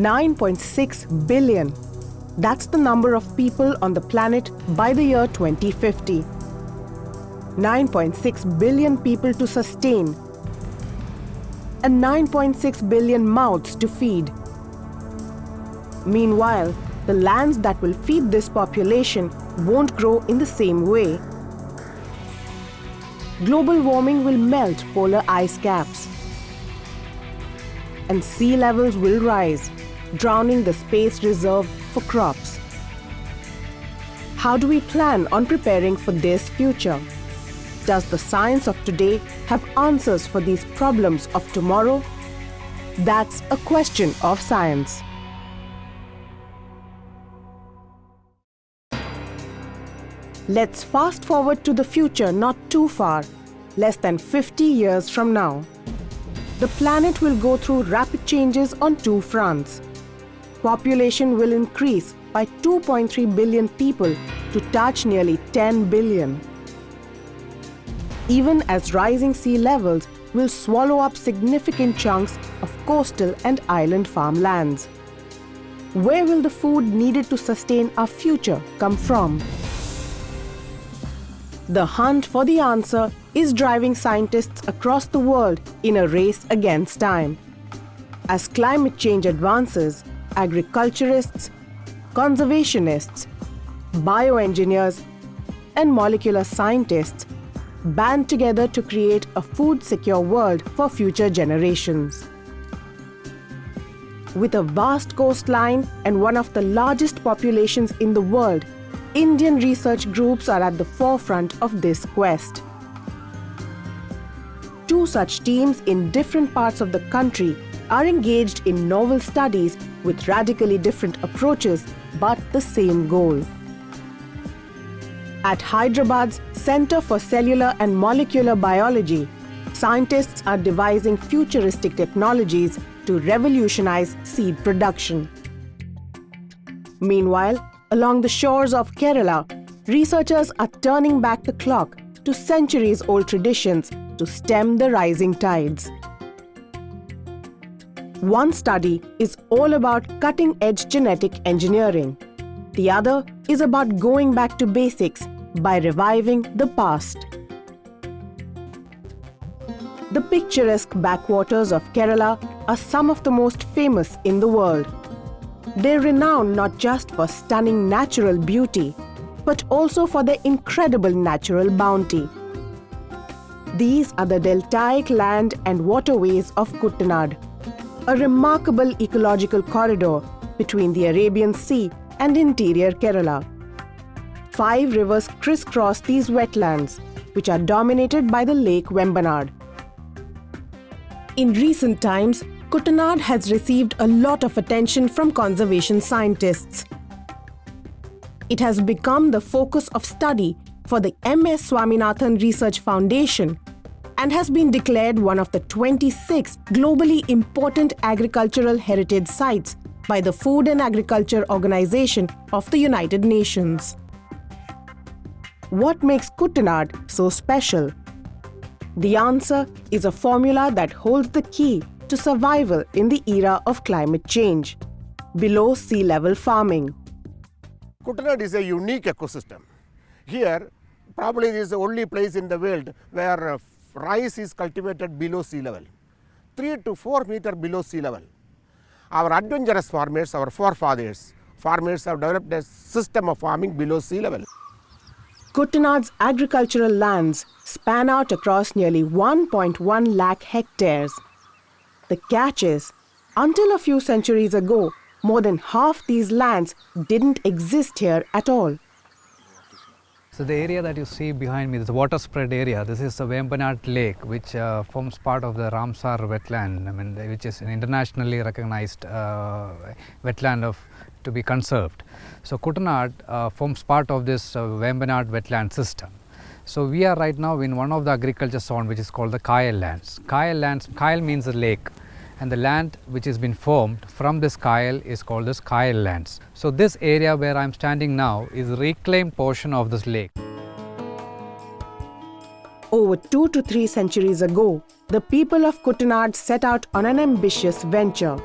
9.6 billion. That's the number of people on the planet by the year 2050. 9.6 billion people to sustain, and 9.6 billion mouths to feed. Meanwhile, the lands that will feed this population won't grow in the same way. Global warming will melt polar ice caps, and sea levels will rise, drowning the space reserved for crops. How do we plan on preparing for this future? Does the science of today have answers for these problems of tomorrow? That's a question of science. Let's fast forward to the future not too far, less than 50 years from now. The planet will go through rapid changes on two fronts. Population will increase by 2.3 billion people to touch nearly 10 billion. Even as rising sea levels will swallow up significant chunks of coastal and island farmlands. Where will the food needed to sustain our future come from? The hunt for the answer is driving scientists across the world in a race against time. As climate change advances, agriculturists, conservationists, bioengineers, and molecular scientists band together to create a food-secure world for future generations. With a vast coastline and one of the largest populations in the world, Indian research groups are at the forefront of this quest. Two such teams in different parts of the country are engaged in novel studies with radically different approaches but the same goal. At Hyderabad's Center for Cellular and Molecular Biology, scientists are devising futuristic technologies to revolutionize seed production. Meanwhile, along the shores of Kerala, researchers are turning back the clock to centuries-old traditions to stem the rising tides. One study is all about cutting-edge genetic engineering. The other is about going back to basics by reviving the past. The picturesque backwaters of Kerala are some of the most famous in the world. They're renowned not just for stunning natural beauty, but also for their incredible natural bounty. These are the deltaic land and waterways of Kuttanad, a remarkable ecological corridor between the Arabian Sea and interior Kerala. 5 rivers crisscross these wetlands, which are dominated by the Lake Vembanad. In recent times, Kuttanad has received a lot of attention from conservation scientists. It has become the focus of study for the M.S. Swaminathan Research Foundation and has been declared one of the 26 globally important agricultural heritage sites by the Food and Agriculture Organization of the United Nations. What makes Kuttanad so special? The answer is a formula that holds the key to survival in the era of climate change: below sea level farming. Kuttanad is a unique ecosystem. Here, probably this is the only place in the world where rice is cultivated below sea level, 3 to 4 meters below sea level. Our adventurous farmers, our forefathers, farmers have developed a system of farming below sea level. Kuttanad's agricultural lands span out across nearly 1.1 lakh hectares. The catch is, until a few centuries ago, more than half these lands didn't exist here at all. So the area that you see behind me, this water spread area, this is the Vembanad Lake, which forms part of the Ramsar wetland, which is an internationally recognized wetland to be conserved. So Kuttanad forms part of this Vembanad wetland system. So we are right now in one of the agriculture zone, which is called the Kayal lands. Kayal means a lake, and the land which has been formed from this Kayal is called as Kayal lands. So this area where I am standing now is a reclaimed portion of this lake. Over 2 to 3 centuries ago, the people of Kuttanad set out on an ambitious venture.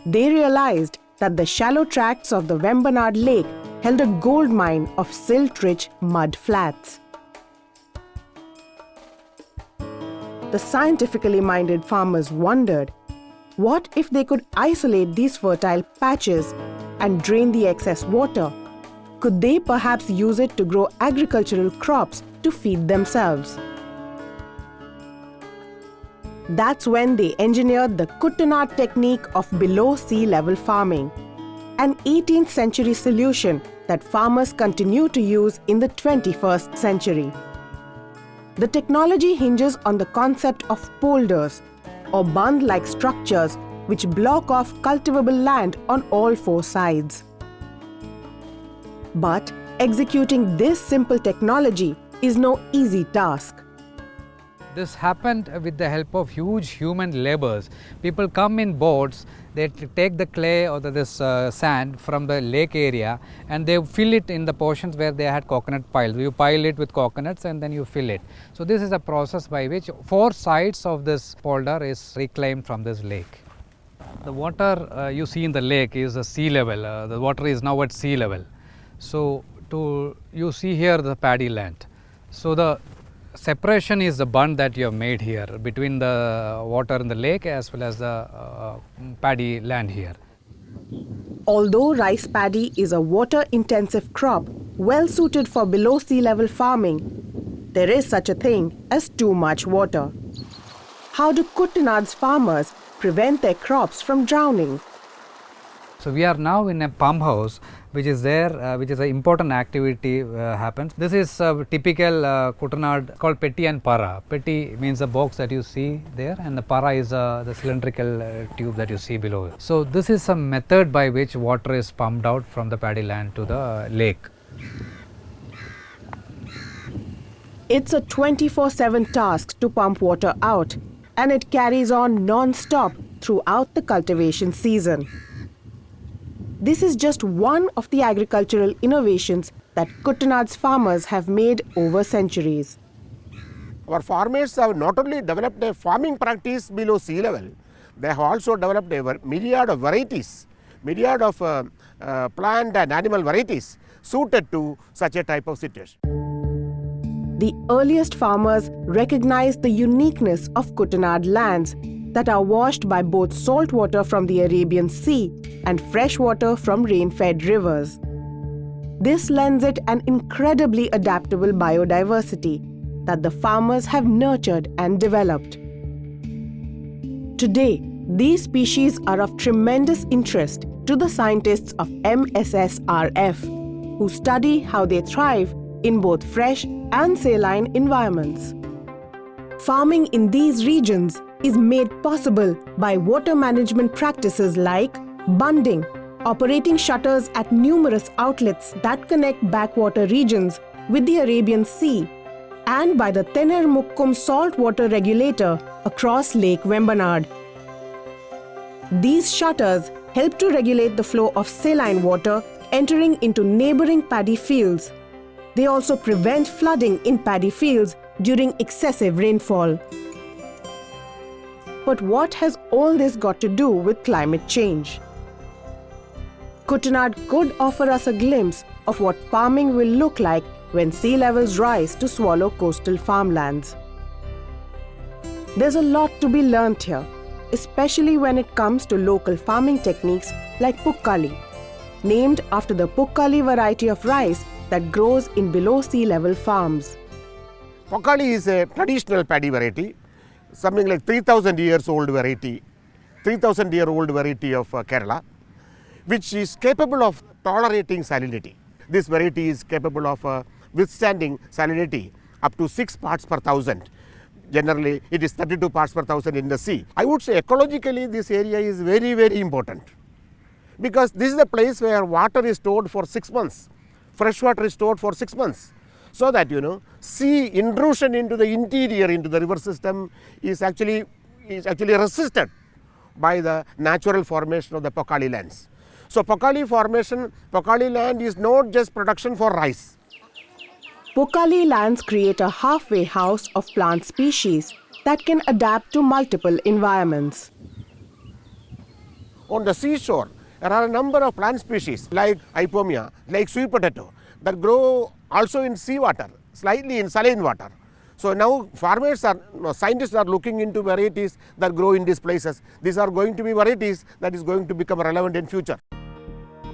they realized that the shallow tracts of the Vembanad Lake held a gold mine of silt-rich mud flats. The scientifically minded farmers wondered, what if they could isolate these fertile patches and drain the excess water? Could they perhaps use it to grow agricultural crops to feed themselves? That's when they engineered the Kuttanad technique of below sea level farming, an 18th century solution that farmers continue to use in the 21st century. The technology hinges on the concept of polders, or bund-like structures which block off cultivable land on all four sides. But executing this simple technology is no easy task. This happened with the help of huge human labors. People come in boats, they take the clay or this sand from the lake area and they fill it in the portions where they had coconut piles. You pile it with coconuts and then you fill it. So this is a process by which four sides of this polder is reclaimed from this lake. The water you see in the lake is the sea level. The water is now at sea level. So you see here the paddy land. So the separation is the bund that you have made here between the water in the lake as well as the paddy land here. Although rice paddy is a water-intensive crop well suited for below sea level farming, there is such a thing as too much water. How do Kuttanad's farmers prevent their crops from drowning? So we are now in a pump house which is there, which is an important activity happens. This is typical Kuttanad called Petti and Para. Petti means the box that you see there and the Para is the cylindrical tube that you see below. So this is a method by which water is pumped out from the paddy land to the lake. It's a 24/7 task to pump water out, and it carries on non-stop throughout the cultivation season. This is just one of the agricultural innovations that Kuttanad's farmers have made over centuries. Our farmers have not only developed a farming practice below sea level, they have also developed a myriad of varieties, myriad of plant and animal varieties suited to such a type of situation. The earliest farmers recognized the uniqueness of Kuttanad lands that are washed by both salt water from the Arabian Sea and fresh water from rain-fed rivers. This lends it an incredibly adaptable biodiversity that the farmers have nurtured and developed. Today, these species are of tremendous interest to the scientists of MSSRF, who study how they thrive in both fresh and saline environments. Farming in these regions is made possible by water management practices like bunding, operating shutters at numerous outlets that connect backwater regions with the Arabian Sea, and by the Tener Mukkum saltwater regulator across Lake Vembanad. These shutters help to regulate the flow of saline water entering into neighboring paddy fields. They also prevent flooding in paddy fields during excessive rainfall. But what has all this got to do with climate change? Kuttanad could offer us a glimpse of what farming will look like when sea levels rise to swallow coastal farmlands. There's a lot to be learnt here, especially when it comes to local farming techniques like Pukkali, named after the Pukkali variety of rice that grows in below sea level farms. Pukkali is a traditional paddy variety, something like 3,000 years old variety, 3,000-year-old variety of Kerala, which is capable of tolerating salinity. This variety is capable of withstanding salinity up to 6 parts per thousand. Generally, it is 32 parts per thousand in the sea. I would say ecologically this area is very, very important, because this is the place where water is stored for 6 months, fresh water is stored for 6 months. So that, sea intrusion into the interior, into the river system is actually resisted by the natural formation of the Pukkali lands. So Pukkali land is not just production for rice. Pukkali lands create a halfway house of plant species that can adapt to multiple environments. On the seashore, there are a number of plant species like Ipomia, like sweet potato, that grow also in seawater, slightly in saline water. So now scientists are looking into varieties that grow in these places. These are going to be varieties that is going to become relevant in future.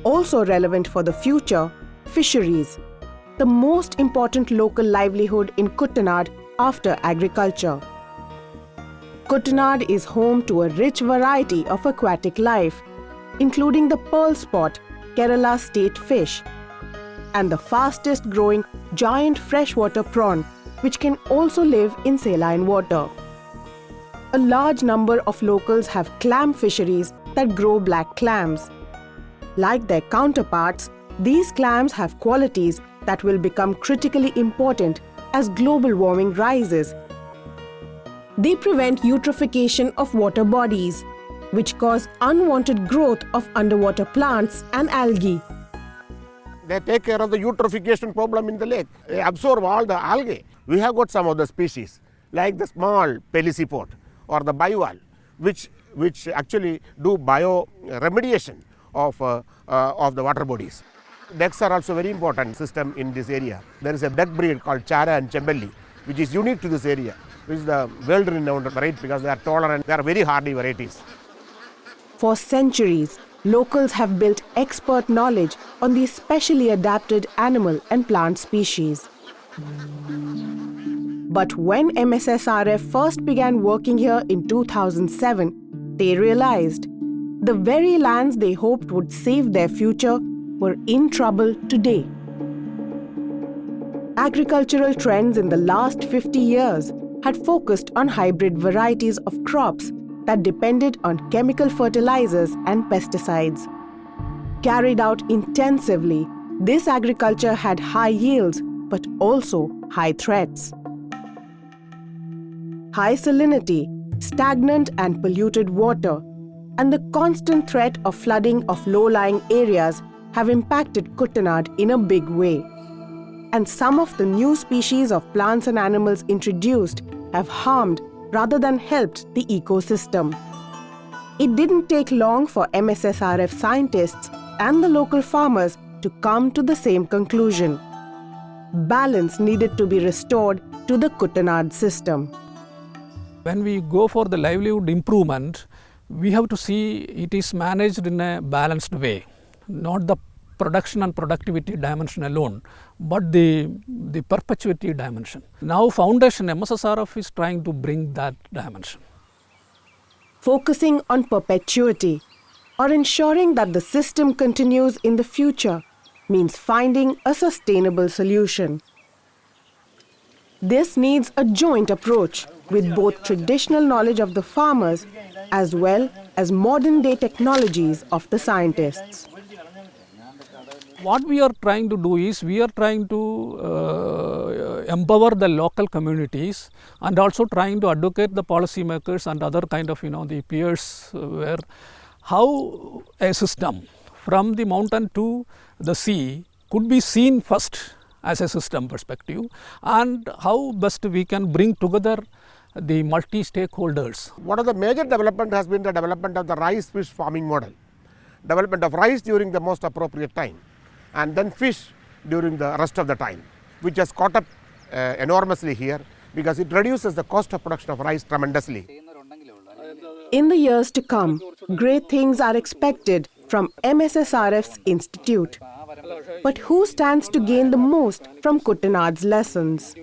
Also relevant for the future, fisheries, the most important local livelihood in Kuttanad after agriculture. Kuttanad is home to a rich variety of aquatic life, including the pearl spot, Kerala state fish, and the fastest growing giant freshwater prawn, which can also live in saline water. A large number of locals have clam fisheries that grow black clams. Like their counterparts, these clams have qualities that will become critically important as global warming rises. They prevent eutrophication of water bodies, which cause unwanted growth of underwater plants and algae. They take care of the eutrophication problem in the lake. They absorb all the algae. We have got some of the species like the small pelicipot or the bivalve, which actually do bioremediation of the water bodies. Ducks are also very important system in this area. There is a duck breed called Chara and Chembelli, which is unique to this area, which is the world-renowned variety because they are tolerant, they are very hardy varieties. For centuries, locals have built expert knowledge on these specially adapted animal and plant species. But when MSSRF first began working here in 2007, they realized the very lands they hoped would save their future were in trouble today. Agricultural trends in the last 50 years had focused on hybrid varieties of crops that depended on chemical fertilizers and pesticides. Carried out intensively, this agriculture had high yields but also high threats. High salinity, stagnant and polluted water, and the constant threat of flooding of low-lying areas have impacted Kuttanad in a big way. And some of the new species of plants and animals introduced have harmed rather than helped the ecosystem. It didn't take long for MSSRF scientists and the local farmers to come to the same conclusion. Balance needed to be restored to the Kuttanad system. When we go for the livelihood improvement, we have to see it is managed in a balanced way, not the production and productivity dimension alone, but the perpetuity dimension. Now Foundation MSSRF is trying to bring that dimension. Focusing on perpetuity or ensuring that the system continues in the future means finding a sustainable solution. This needs a joint approach with both traditional knowledge of the farmers as well as modern-day technologies of the scientists. What we are trying to do is we are trying to empower the local communities and also trying to advocate the policymakers and other kind of the peers where how a system from the mountain to the sea could be seen first as a system perspective and how best we can bring together the multi-stakeholders. One of the major development has been the development of the rice fish farming model. Development of rice during the most appropriate time and then fish during the rest of the time, which has caught up enormously here because it reduces the cost of production of rice tremendously. In the years to come, great things are expected from MSSRF's institute. But who stands to gain the most from Kuttanad's lessons?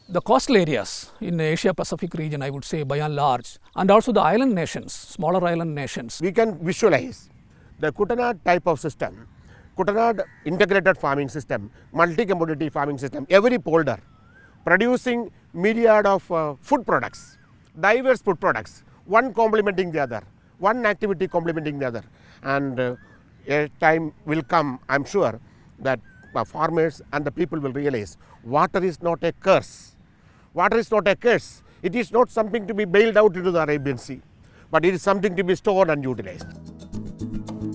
The coastal areas in the Asia Pacific region, I would say by and large, and also the island nations, smaller island nations. We can visualize the Kuttanad type of system, Kuttanad integrated farming system, multi-commodity farming system, every polder producing myriad of food products, diverse food products, one complementing the other, one activity complementing the other. And a time will come, I am sure, that farmers and the people will realize water is not a curse. Water is not a curse. It is not something to be bailed out into the Arabian Sea, but it is something to be stored and utilized.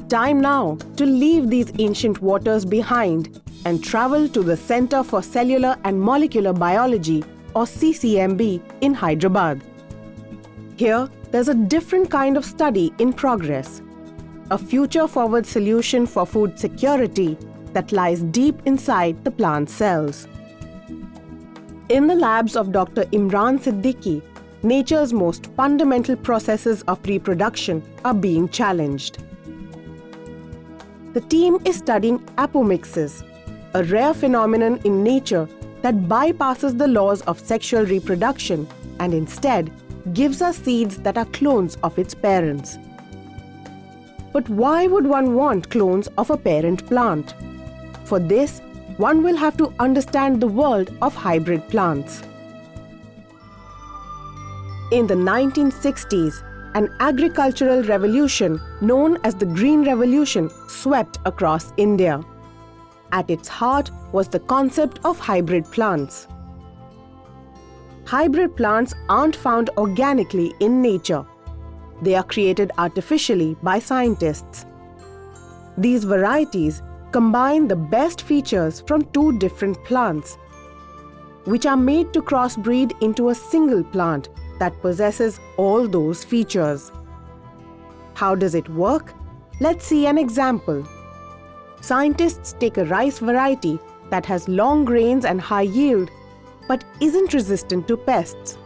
Time now to leave these ancient waters behind and travel to the Center for Cellular and Molecular Biology or CCMB in Hyderabad. Here, there's a different kind of study in progress, a future-forward solution for food security that lies deep inside the plant cells. In the labs of Dr. Imran Siddiqui, nature's most fundamental processes of reproduction are being challenged. The team is studying apomixis, a rare phenomenon in nature that bypasses the laws of sexual reproduction and instead gives us seeds that are clones of its parents. But why would one want clones of a parent plant? For this, one will have to understand the world of hybrid plants. In the 1960s, an agricultural revolution known as the Green Revolution swept across India. At its heart was the concept of hybrid plants. Hybrid plants aren't found organically in nature. They are created artificially by scientists. These varieties combine the best features from two different plants, which are made to crossbreed into a single plant that possesses all those features. How does it work? Let's see an example. Scientists take a rice variety that has long grains and high yield, but isn't resistant to pests.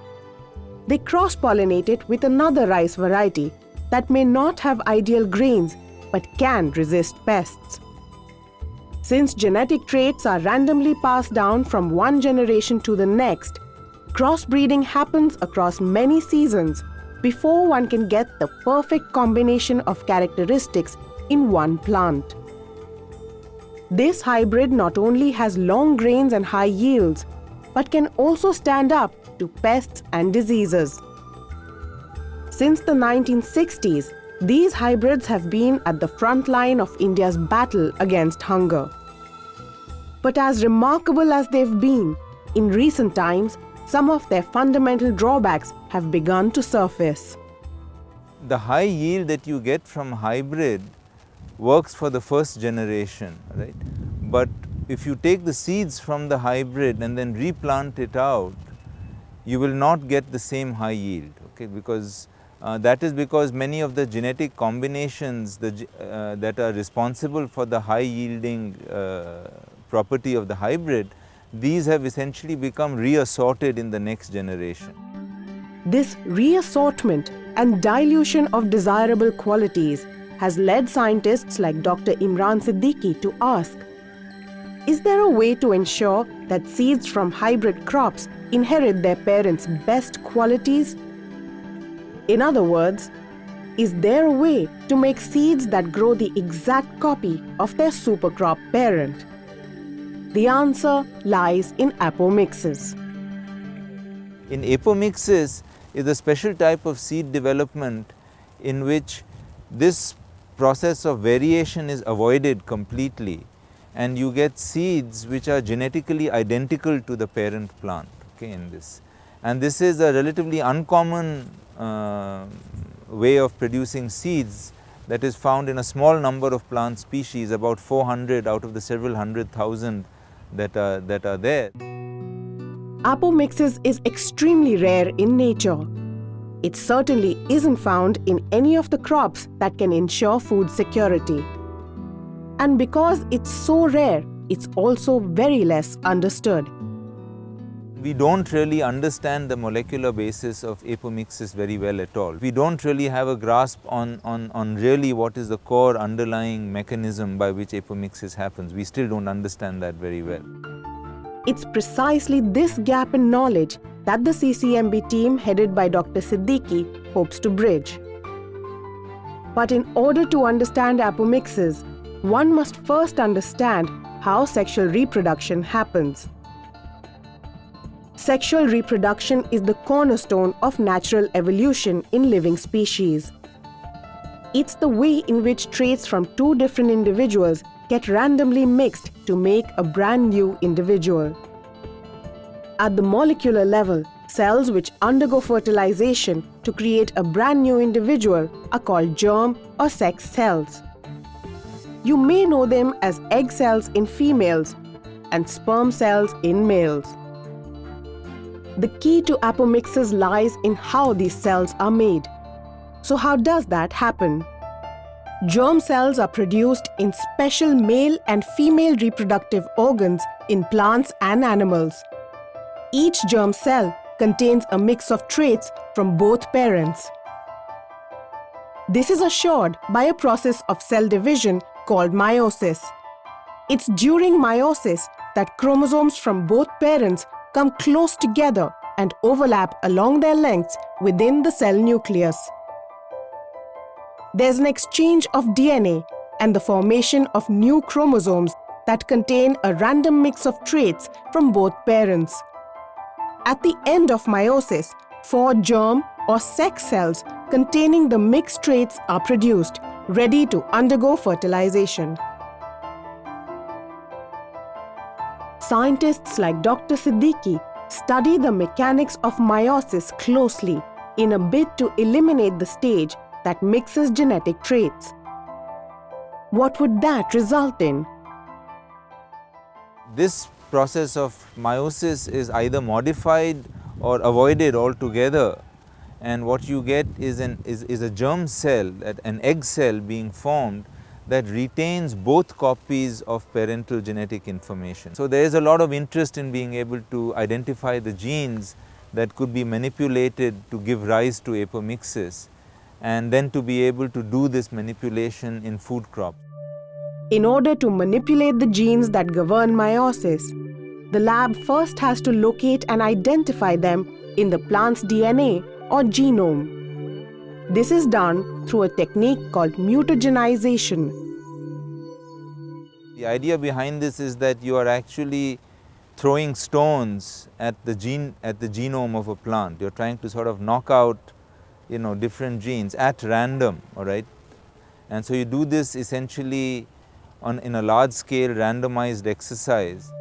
They cross-pollinate it with another rice variety that may not have ideal grains but can resist pests. Since genetic traits are randomly passed down from one generation to the next, crossbreeding happens across many seasons before one can get the perfect combination of characteristics in one plant. This hybrid not only has long grains and high yields, but can also stand up to pests and diseases. Since the 1960s, these hybrids have been at the front line of India's battle against hunger. But as remarkable as they've been, in recent times, some of their fundamental drawbacks have begun to surface. The high yield that you get from hybrid works for the first generation, right? But if you take the seeds from the hybrid and then replant it out, you will not get the same high yield, okay? Because that is because many of the genetic combinations that are responsible for the high yielding property of the hybrid, these have essentially become reassorted in the next generation. This reassortment and dilution of desirable qualities has led scientists like Dr. Imran Siddiqui to ask, is there a way to ensure that seeds from hybrid crops inherit their parents' best qualities? In other words, is there a way to make seeds that grow the exact copy of their supercrop parent? The answer lies in apomixis. In apomixis is a special type of seed development in which this process of variation is avoided completely, and you get seeds which are genetically identical to the parent plant, okay, in this. And this is a relatively uncommon way of producing seeds that is found in a small number of plant species, about 400 out of the several 100,000 that are there. Apomixis is extremely rare in nature. It certainly isn't found in any of the crops that can ensure food security. And because it's so rare, it's also very less understood. We don't really understand the molecular basis of apomixis very well at all. We don't really have a grasp on really what is the core underlying mechanism by which apomixis happens. We still don't understand that very well. It's precisely this gap in knowledge that the CCMB team headed by Dr. Siddiqui hopes to bridge. But in order to understand apomixis, one must first understand how sexual reproduction happens. Sexual reproduction is the cornerstone of natural evolution in living species. It's the way in which traits from two different individuals get randomly mixed to make a brand new individual. At the molecular level, cells which undergo fertilization to create a brand new individual are called germ or sex cells. You may know them as egg cells in females and sperm cells in males. The key to apomixis lies in how these cells are made. So how does that happen? Germ cells are produced in special male and female reproductive organs in plants and animals. Each germ cell contains a mix of traits from both parents. This is assured by a process of cell division called meiosis. It's during meiosis that chromosomes from both parents come close together and overlap along their lengths within the cell nucleus. There's an exchange of DNA and the formation of new chromosomes that contain a random mix of traits from both parents. At the end of meiosis, 4 germ or sex cells containing the mixed traits are produced, ready to undergo fertilization. Scientists like Dr. Siddiqui study the mechanics of meiosis closely in a bid to eliminate the stage that mixes genetic traits. What would that result in? This process of meiosis is either modified or avoided altogether, and what you get is a germ cell, an egg cell being formed that retains both copies of parental genetic information. So there is a lot of interest in being able to identify the genes that could be manipulated to give rise to apomixis, and then to be able to do this manipulation in food crops. In order to manipulate the genes that govern meiosis, the lab first has to locate and identify them in the plant's DNA or genome. This is done through a technique called mutagenization. The idea behind this is that you are actually throwing stones at the genome of a plant. You are trying to sort of knock out, different genes at random, all right? And so you do this essentially in a large scale randomized exercise.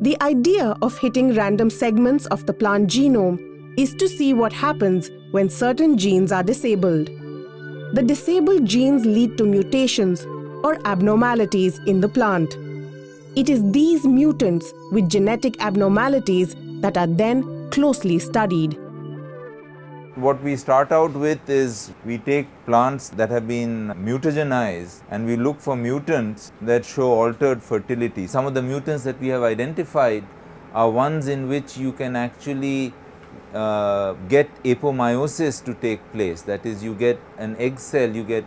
The idea of hitting random segments of the plant genome is to see what happens when certain genes are disabled. The disabled genes lead to mutations or abnormalities in the plant. It is these mutants with genetic abnormalities that are then closely studied. What we start out with is we take plants that have been mutagenized and we look for mutants that show altered fertility. Some of the mutants that we have identified are ones in which you can actually get apomeiosis to take place. That is, you get an egg cell, you get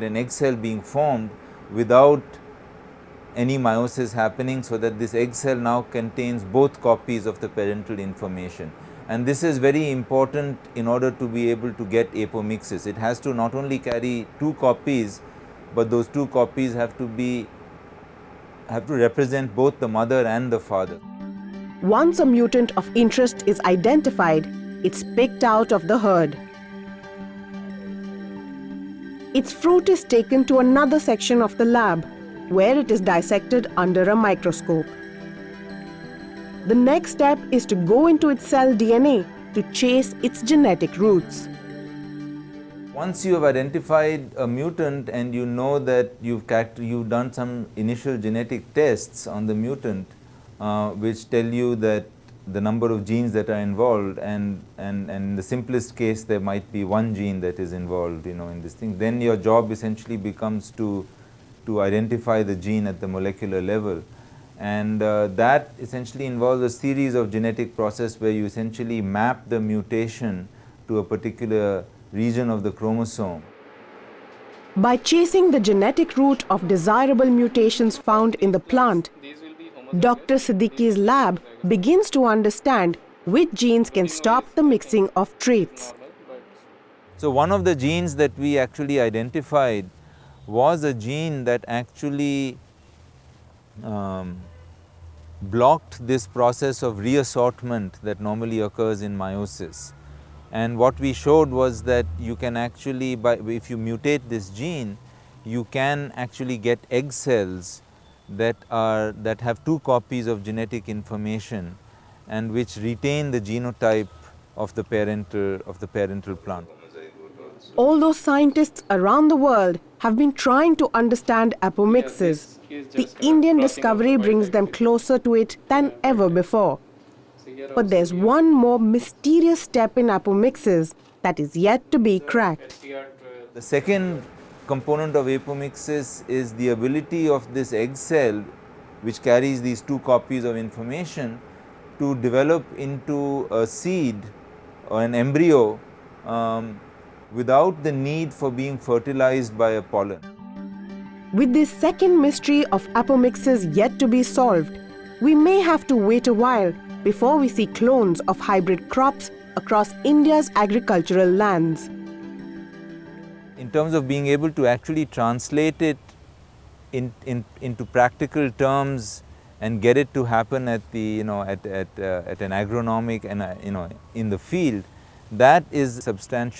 an egg cell being formed without any meiosis happening, so that this egg cell now contains both copies of the parental information. And this is very important in order to be able to get apomixis. It has to not only carry 2 copies, but those 2 copies have to represent both the mother and the father. Once a mutant of interest is identified, it's picked out of the herd. Its fruit is taken to another section of the lab, where it is dissected under a microscope. The next step is to go into its cell DNA to chase its genetic roots. Once you have identified a mutant and you know that you've done some initial genetic tests on the mutant, which tell you that the number of genes that are involved, and in the simplest case there might be 1 gene that is involved in this thing, then your job essentially becomes to identify the gene at the molecular level. And that essentially involves a series of genetic process where you essentially map the mutation to a particular region of the chromosome. By chasing the genetic root of desirable mutations found in the plant, Dr. Siddiqui's lab begins to understand which genes can stop the mixing of traits. So one of the genes that we actually identified was a gene that actually blocked this process of reassortment that normally occurs in meiosis. And what we showed was that you can actually, if you mutate this gene, you can actually get egg cells that have 2 copies of genetic information and which retain the genotype of the parental plant. Although scientists around the world have been trying to understand apomixis, the Indian discovery brings them closer to it than ever before. But there's one more mysterious step in apomixis that is yet to be cracked. The second component of apomixis is the ability of this egg cell, which carries these two copies of information, to develop into a seed or an embryo without the need for being fertilized by a pollen. With this second mystery of apomixis yet to be solved, we may have to wait a while before we see clones of hybrid crops across India's agricultural lands. In terms of being able to actually translate it into practical terms and get it to happen at the at an agronomic and in the field, that is going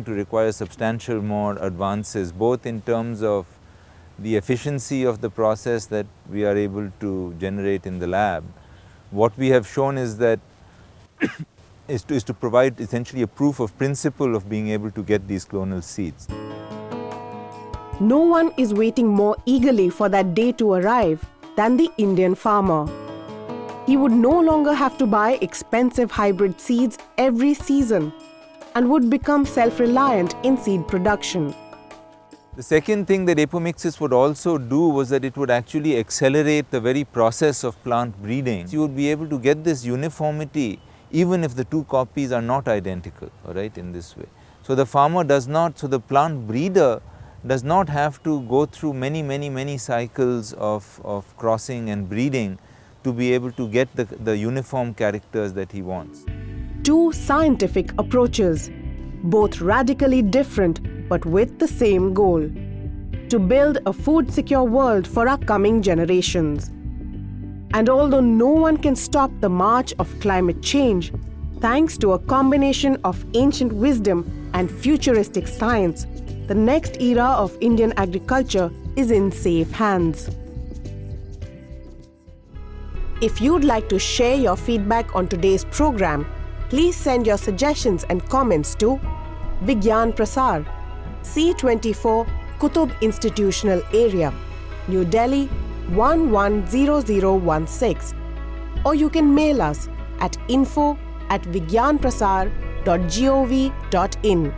to require substantial more advances, both in terms of the efficiency of the process that we are able to generate in the lab. What we have shown is that is to provide essentially a proof of principle of being able to get these clonal seeds. No one is waiting more eagerly for that day to arrive than the Indian farmer. He would no longer have to buy expensive hybrid seeds every season and would become self-reliant in seed production. The second thing that apomixis would also do was that it would actually accelerate the very process of plant breeding. You would be able to get this uniformity even if the two copies are not identical, all right, in this way. So the plant breeder does not have to go through many cycles of crossing and breeding to be able to get the uniform characters that he wants. Two scientific approaches, both radically different but with the same goal: to build a food-secure world for our coming generations. And although no one can stop the march of climate change, thanks to a combination of ancient wisdom and futuristic science, the next era of Indian agriculture is in safe hands. If you'd like to share your feedback on today's program, please send your suggestions and comments to Vigyan Prasar, C24, Qutub Institutional Area, New Delhi 110016, or you can mail us at info@vigyanprasar.gov.in.